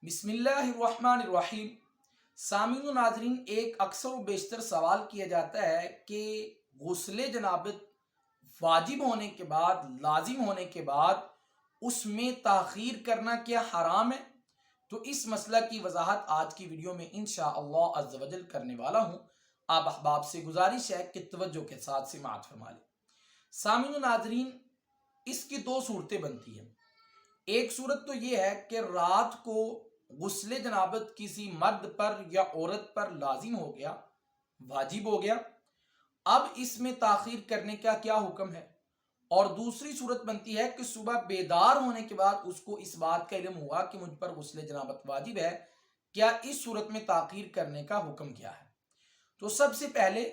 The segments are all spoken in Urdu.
بسم اللہ الرحمن الرحیم۔ سامعین و ناظرین، ایک اکثر و بیشتر سوال کیا جاتا ہے کہ غسل جنابت واجب ہونے کے بعد، لازم ہونے کے بعد اس میں تاخیر کرنا کیا حرام ہے؟ تو اس مسئلہ کی وضاحت آج کی ویڈیو میں انشاءاللہ عز و جل کرنے والا ہوں۔ آپ احباب سے گزارش ہے کہ توجہ کے ساتھ سماعت فرما لیں۔ سامعین و ناظرین، اس کی دو صورتیں بنتی ہیں۔ ایک صورت تو یہ ہے کہ رات کو غسل جنابت کسی مرد پر یا عورت پر لازم ہو گیا، واجب ہو گیا، اب اس میں تاخیر کرنے کا کیا حکم ہے؟ اور دوسری صورت بنتی ہے کہ صبح بیدار ہونے کے بعد اس کو اس بات کا علم ہوا کہ مجھ پر غسل جنابت واجب ہے، کیا اس صورت میں تاخیر کرنے کا حکم کیا ہے؟ تو سب سے پہلے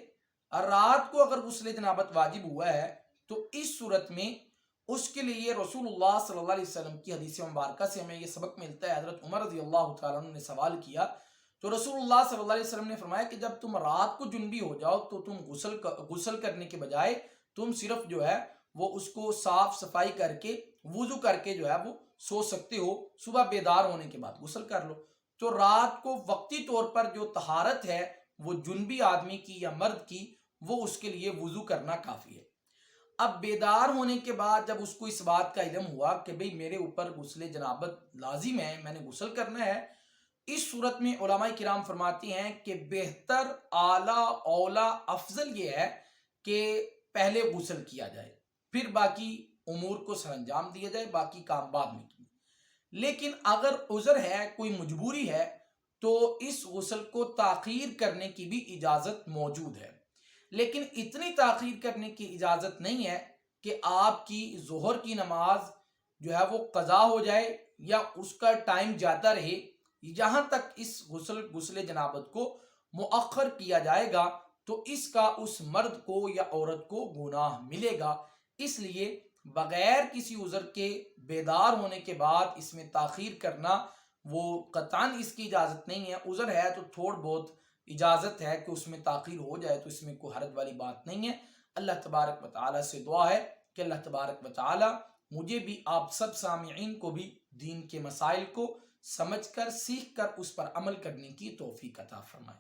رات کو اگر غسل جنابت واجب ہوا ہے تو اس صورت میں اس کے لیے رسول اللہ صلی اللہ علیہ وسلم کی حدیث مبارکہ سے ہمیں یہ سبق ملتا ہے۔ حضرت عمر رضی اللہ تعالیٰ عنہ نے سوال کیا تو رسول اللہ صلی اللہ علیہ وسلم نے فرمایا کہ جب تم رات کو جنبی ہو جاؤ تو تم غسل کرنے کے بجائے تم صرف جو ہے وہ اس کو صاف صفائی کر کے وضو کر کے جو ہے وہ سو سکتے ہو، صبح بیدار ہونے کے بعد غسل کر لو۔ تو رات کو وقتی طور پر جو طہارت ہے وہ جنبی آدمی کی یا مرد کی، وہ اس کے لیے وضو کرنا کافی ہے۔ اب بیدار ہونے کے بعد جب اس کو اس بات کا علم ہوا کہ بھئی میرے اوپر غسل جنابت لازم ہے، میں نے غسل کرنا ہے، اس صورت میں علماء کرام فرماتی ہیں کہ بہتر، اعلیٰ، اولیٰ، افضل یہ ہے کہ پہلے غسل کیا جائے، پھر باقی امور کو سر انجام دیا جائے، باقی کام بعد میں کیے۔ لیکن اگر عذر ہے، کوئی مجبوری ہے، تو اس غسل کو تاخیر کرنے کی بھی اجازت موجود ہے۔ لیکن اتنی تاخیر کرنے کی اجازت نہیں ہے کہ آپ کی ظہر کی نماز جو ہے وہ قضا ہو جائے یا اس کا ٹائم جاتا رہے، جہاں تک اس غسل جنابت کو مؤخر کیا جائے گا تو اس کا اس مرد کو یا عورت کو گناہ ملے گا۔ اس لیے بغیر کسی عذر کے بیدار ہونے کے بعد اس میں تاخیر کرنا وہ قطعاً اس کی اجازت نہیں ہے۔ عذر ہے تو تھوڑ بہت اجازت ہے کہ اس میں تاخیر ہو جائے، تو اس میں کوئی حرج والی بات نہیں ہے۔ اللہ تبارک و تعالیٰ سے دعا ہے کہ اللہ تبارک و تعالیٰ مجھے بھی، آپ سب سامعین کو بھی دین کے مسائل کو سمجھ کر، سیکھ کر اس پر عمل کرنے کی توفیق عطا فرمائے۔